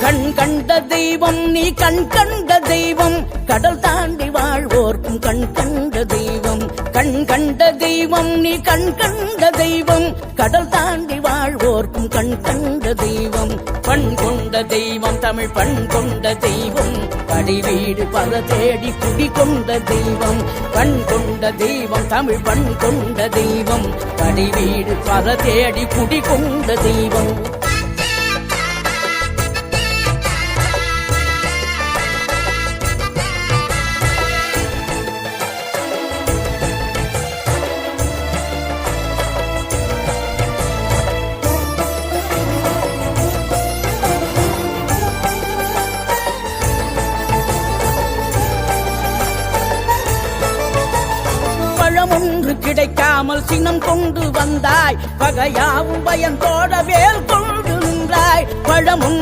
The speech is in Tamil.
கண் கண்ட தெய்வம் நீ கண் கண்ட தெய்வம் கடல் தாண்டி வாழ்வோர்க்கும் கண் கண்ட தெய்வம் கண் கண்ட தெய்வம் நீ கண் கண்ட தெய்வம் கடல் தாண்டி வாழ்வோர்க்கும் கண் கண்ட தெய்வம் பண் கொண்ட தெய்வம் தமிழ் பண் கொண்ட தெய்வம் படிவீடு பல தேடி குடி கொண்ட தெய்வம் பண் கொண்ட தெய்வம் தமிழ் பண் கொண்ட தெய்வம் படிவீடு பல தேடி குடி கொண்ட தெய்வம் பழமொன்று கிடைக்காமல் சினம் கொண்டு வந்தாய் பகையாவும் பயந்தோட வேல் கொண்டு நின்றாய் பழமொன்று